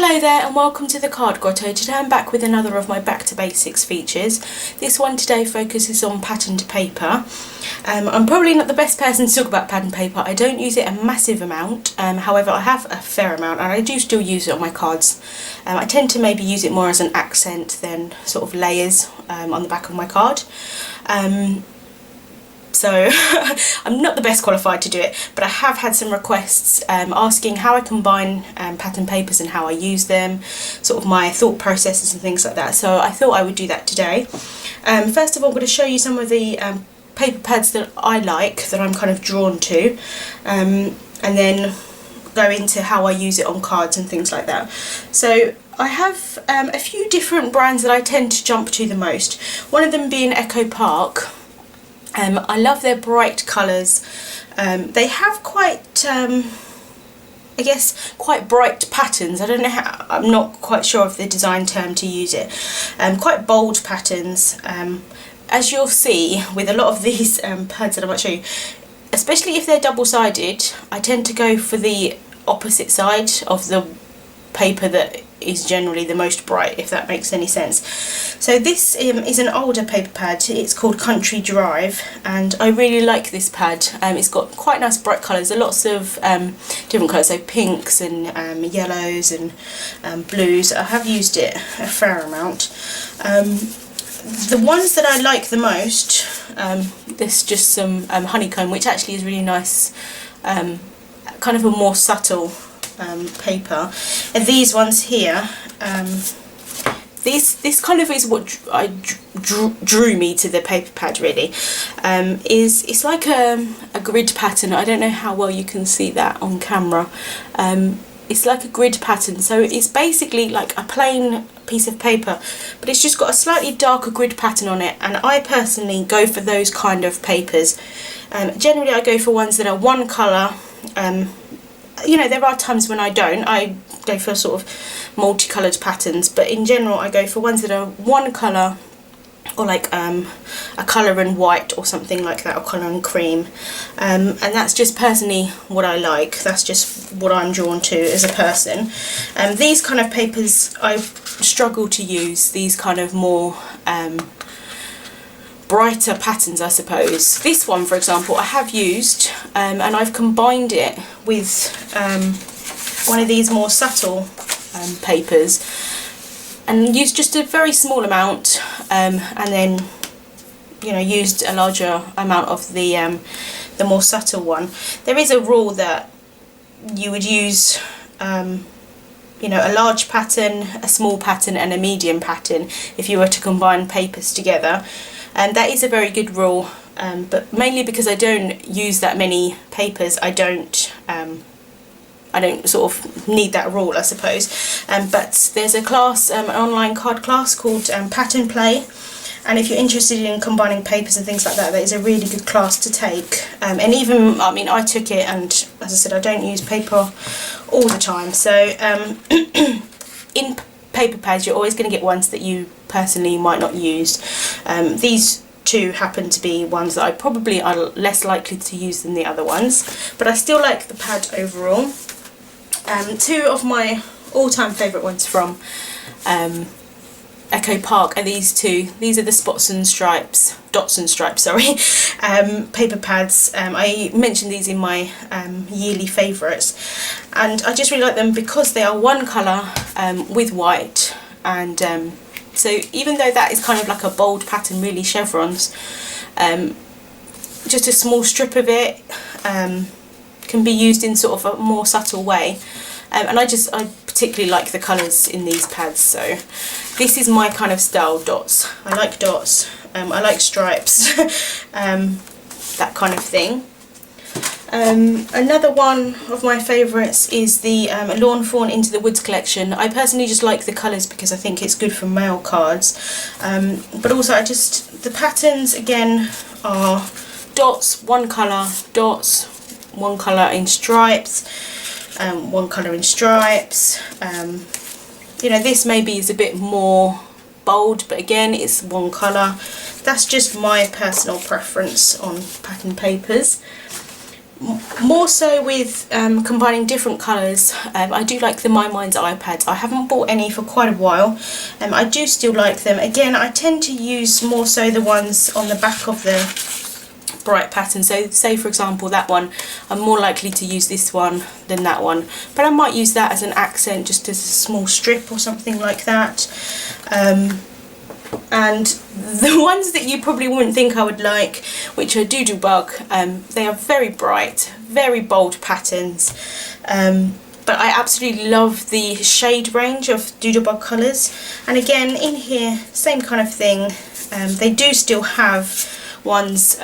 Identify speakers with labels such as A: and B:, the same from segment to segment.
A: Hello there and welcome to the Card Grotto. Today I'm back with another of my Back to Basics features. This one today focuses on patterned paper. I'm probably not the best person to talk about patterned paper. I don't use it a massive amount, however I have a fair amount and I do still use it on my cards. I tend to maybe use it more as an accent than sort of layers on the back of my card. So I'm not the best qualified to do it, but I have had some requests asking how I combine pattern papers and how I use them, sort of my thought processes and things like that. So I thought I would do that today. First of all, I'm going to show you some of the paper pads that I like, that I'm kind of drawn to, and then go into how I use it on cards and things like that. So I have a few different brands that I tend to jump to the most, one of them being Echo Park. I love their bright colours. They have quite, I guess, quite bright patterns. I don't know how, I'm not quite sure of the design term to use it. Quite bold patterns. As you'll see with a lot of these pads that I might show you, especially if they're double-sided, I tend to go for the opposite side of the paper that is generally the most bright, if that makes any sense. So this is an older paper pad. It's called Country Drive and I really like this pad. It's got quite nice bright colours, lots of different colours, so pinks and yellows and blues. I have used it a fair amount. The ones that I like the most, there's just some honeycomb, which actually is really nice, kind of a more subtle paper, and these ones here, this kind of is what drew me to the paper pad really. It's like a grid pattern. I don't know how well you can see that on camera. It's like a grid pattern, so it's basically like a plain piece of paper, but it's just got a slightly darker grid pattern on it, and I personally go for those kind of papers. Generally I go for ones that are one colour. You know, there are times when I don't. I go for sort of multicoloured patterns, but in general I go for ones that are one colour, or like a colour and white or something like that, or colour and cream, and that's just personally what I like. That's just what I'm drawn to as a person. These kind of papers I struggle to use, these kind of more brighter patterns, I suppose. This one, for example, I have used and I've combined it with one of these more subtle papers and used just a very small amount, and then, you know, used a larger amount of the more subtle one. There is a rule that you would use you know, a large pattern, a small pattern and a medium pattern if you were to combine papers together. And that is a very good rule, but mainly because I don't use that many papers, I don't sort of need that rule, I suppose. But there's a class, an online card class called Pattern Play, and if you're interested in combining papers and things like that, that is a really good class to take. And even, I mean, I took it, and as I said, I don't use paper all the time. So in paper pads you're always going to get ones that you personally might not use. These two happen to be ones that I probably are less likely to use than the other ones, but I still like the pad overall. Two of my all-time favourite ones from Echo Park are these two. These are the Dots and Stripes, sorry, paper pads. I mentioned these in my yearly favourites, and I just really like them because they are one colour with white, and so even though that is kind of like a bold pattern, really chevrons, just a small strip of it can be used in sort of a more subtle way. And I particularly like the colours in these pads, so this is my kind of style, dots. I like dots, I like stripes, that kind of thing. Another one of my favourites is the Lawn Fawn Into the Woods collection. I personally just like the colours because I think it's good for mail cards, but also the patterns again are dots, one colour, dots, one colour in stripes, one colour in stripes. You know, this maybe is a bit more bold, but again it's one colour. That's just my personal preference on pattern papers. More so with combining different colours. I do like the My Mind's iPads. I haven't bought any for quite a while. I do still like them. Again, I tend to use more so the ones on the back of the bright pattern. So say for example that one, I'm more likely to use this one than that one. But I might use that as an accent, just as a small strip or something like that. And the ones that you probably wouldn't think I would like, which are Doodlebug, they are very bright, very bold patterns, but I absolutely love the shade range of Doodlebug colours. And again, in here, same kind of thing. They do still have ones,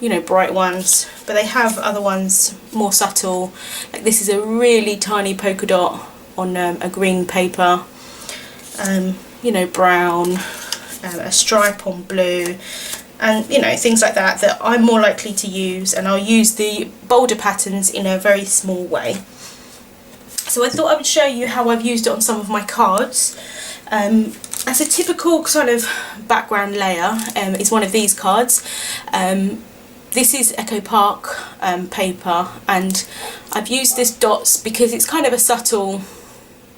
A: you know, bright ones, but they have other ones more subtle. Like this is a really tiny polka dot on a green paper, you know, brown, a stripe on blue, and you know, things like that that I'm more likely to use, and I'll use the bolder patterns in a very small way. So I thought I would show you how I've used it on some of my cards. As a typical kind of background layer is one of these cards. This is Echo Park paper, and I've used this dots because it's kind of a subtle,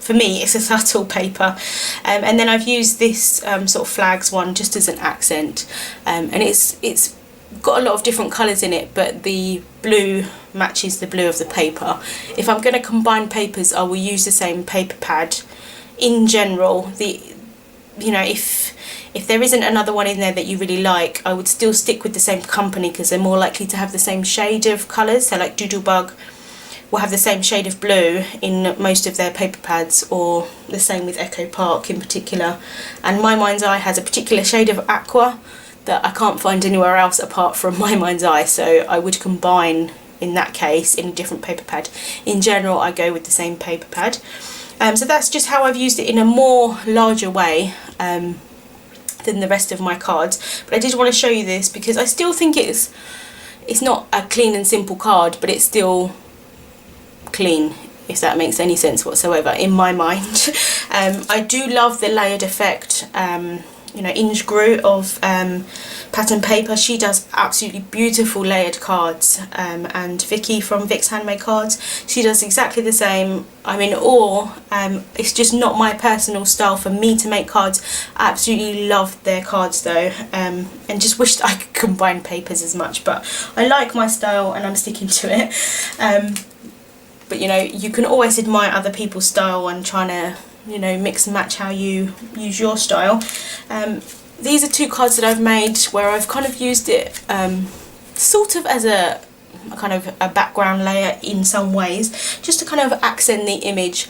A: for me it's a subtle paper, and then I've used this sort of flags one just as an accent, and it's got a lot of different colours in it, but the blue matches the blue of the paper. If I'm going to combine papers, I will use the same paper pad. In general, you know, if there isn't another one in there that you really like, I would still stick with the same company because they're more likely to have the same shade of colours. So like Doodlebug will have the same shade of blue in most of their paper pads, or the same with Echo Park in particular. And My Mind's Eye has a particular shade of aqua that I can't find anywhere else apart from My Mind's Eye, so I would combine in that case in a different paper pad. In general, I go with the same paper pad. So that's just how I've used it in a more larger way than the rest of my cards. But I did want to show you this because I still think it's not a clean and simple card, but it's still clean, if that makes any sense whatsoever in my mind. I do love the layered effect, you know, Grotto of pattern paper. She does absolutely beautiful layered cards, and Vicky from Vic's Handmade Cards, she does exactly the same. I'm in awe. It's just not my personal style for me to make cards. I absolutely love their cards though, and just wished I could combine papers as much, but I like my style and I'm sticking to it. But you know, you can always admire other people's style and trying to, you know, mix and match how you use your style. These are two cards that I've made where I've kind of used it sort of as a kind of a background layer in some ways, just to kind of accent the image.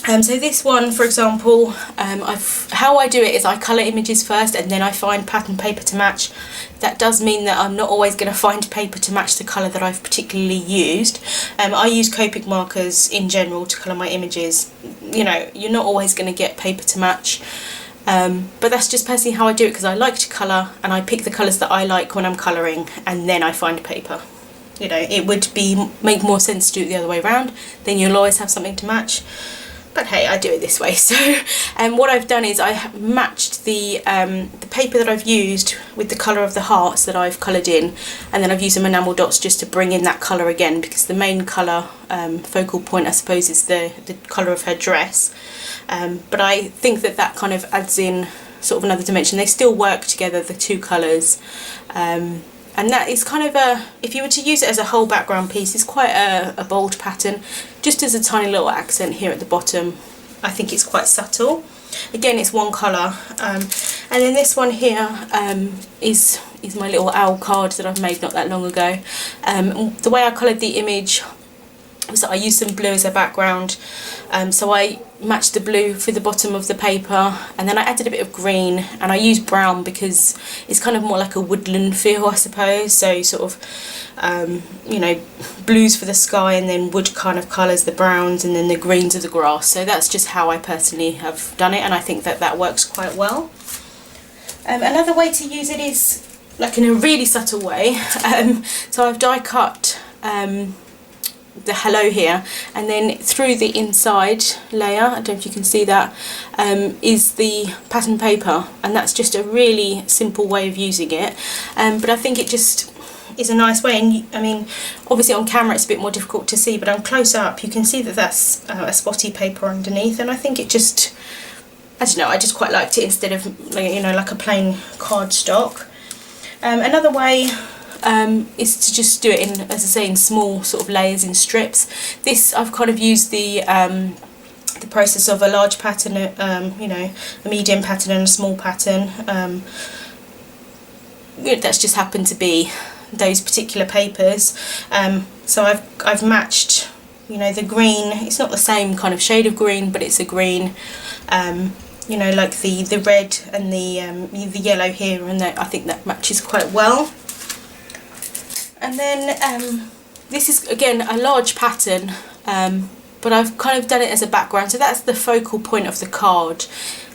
A: So this one, for example, how I do it is I colour images first and then I find pattern paper to match. That does mean that I'm not always going to find paper to match the colour that I've particularly used. I use Copic markers in general to colour my images. You know, you're not always going to get paper to match. But that's just personally how I do it, because I like to colour and I pick the colours that I like when I'm colouring and then I find paper. You know, it would make more sense to do it the other way around, then you'll always have something to match. But hey, I do it this way. So what I've done is I have matched the paper that I've used with the colour of the hearts that I've coloured in, and then I've used some enamel dots just to bring in that colour again, because the main colour focal point, I suppose, is the colour of her dress. But I think that kind of adds in sort of another dimension. They still work together, the two colours. And that is kind of if you were to use it as a whole background piece, it's quite a bold pattern. Just as a tiny little accent here at the bottom, I think it's quite subtle. Again, it's one colour. And then this one here is my little owl card that I've made not that long ago. The way I coloured the image was that I used some blue as a background. So I matched the blue for the bottom of the paper, and then I added a bit of green, and I used brown because it's kind of more like a woodland feel, I suppose. So sort of, you know, blues for the sky, and then wood kind of colours, the browns, and then the greens of the grass. So that's just how I personally have done it, and I think that works quite well. Another way to use it is like in a really subtle way. So I've die cut the hello here, and then through the inside layer, I don't know if you can see that, is the pattern paper, and that's just a really simple way of using it. But I think it is a nice way. And I mean, obviously on camera it's a bit more difficult to see, but on close up you can see that that's a spotty paper underneath, and I think it just, I don't know, I just quite liked it instead of, you know, like a plain cardstock. Another way is to just do it in, as I say, in small sort of layers, in strips. This, I've kind of used the process of a large pattern, you know, a medium pattern and a small pattern. That's just happened to be those particular papers. So I've matched, you know, the green. It's not the same kind of shade of green, but it's a green. You know, like the red and the yellow here, and I think that matches quite well. And then this is again a large pattern, but I've kind of done it as a background, so that's the focal point of the card.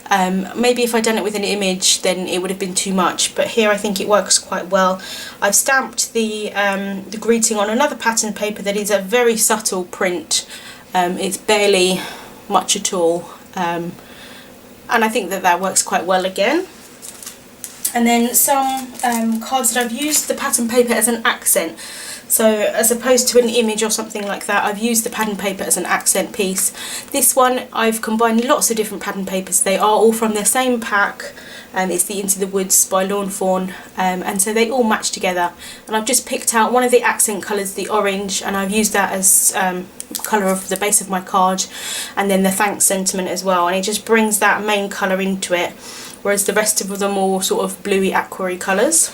A: Maybe if I'd done it with an image then it would have been too much, but here I think it works quite well. I've stamped the greeting on another pattern paper that is a very subtle print. It's barely much at all, and I think that works quite well again. And then some cards that I've used the pattern paper as an accent. So as opposed to an image or something like that, I've used the pattern paper as an accent piece. This one I've combined lots of different pattern papers. They are all from the same pack. It's the Into the Woods by Lawn Fawn, and so they all match together. And I've just picked out one of the accent colours, the orange, and I've used that as colour of the base of my card, and then the thanks sentiment as well, and it just brings that main colour into it, whereas the rest of them are all sort of bluey aquary colours.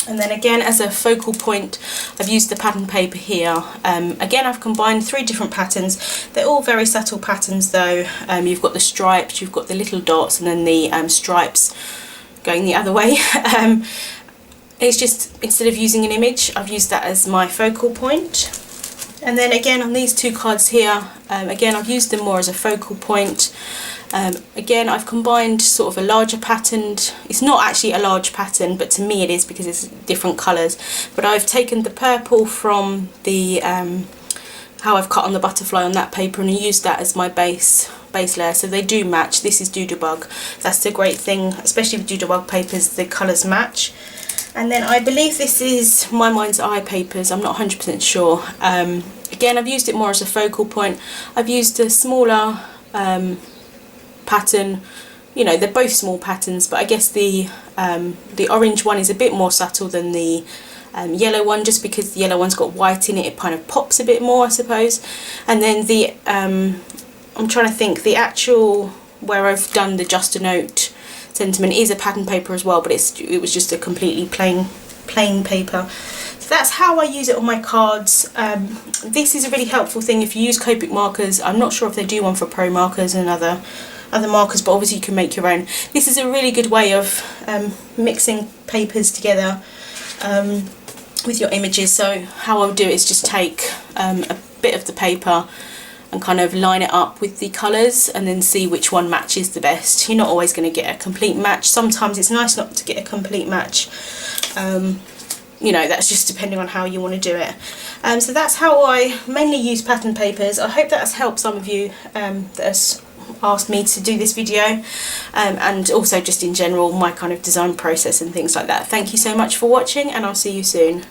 A: And then again, as a focal point, I've used the pattern paper here. Again, I've combined 3 different patterns. They're all very subtle patterns though. You've got the stripes, you've got the little dots, and then the stripes going the other way. It's just, instead of using an image, I've used that as my focal point. And then again on these 2 cards here, again I've used them more as a focal point. Again, I've combined sort of a larger pattern. It's not actually a large pattern, but to me it is because it's different colours. But I've taken the purple from the how I've cut on the butterfly on that paper and used that as my base layer. So they do match. This is Doodlebug. That's the great thing, especially with Doodlebug papers, the colours match. And then I believe this is My Mind's Eye papers. I'm not 100% sure. Again, I've used it more as a focal point. I've used a smaller pattern. You know, they're both small patterns, but I guess the orange one is a bit more subtle than the yellow one, just because the yellow one's got white in it. It kind of pops a bit more, I suppose. And then the I'm trying to think, the actual where I've done the Just a Note sentiment is a pattern paper as well, but it was just a completely plain paper. So that's how I use it on my cards. This is a really helpful thing if you use Copic markers. I'm not sure if they do one for pro markers and other markers, but obviously you can make your own. This is a really good way of mixing papers together with your images. So how I'll do it is just take a bit of the paper and kind of line it up with the colours and then see which one matches the best. You're not always going to get a complete match. Sometimes it's nice not to get a complete match. You know, that's just depending on how you want to do it. So that's how I mainly use pattern papers. I hope that has helped some of you that has asked me to do this video, and also just in general my kind of design process and things like that. Thank you so much for watching, and I'll see you soon.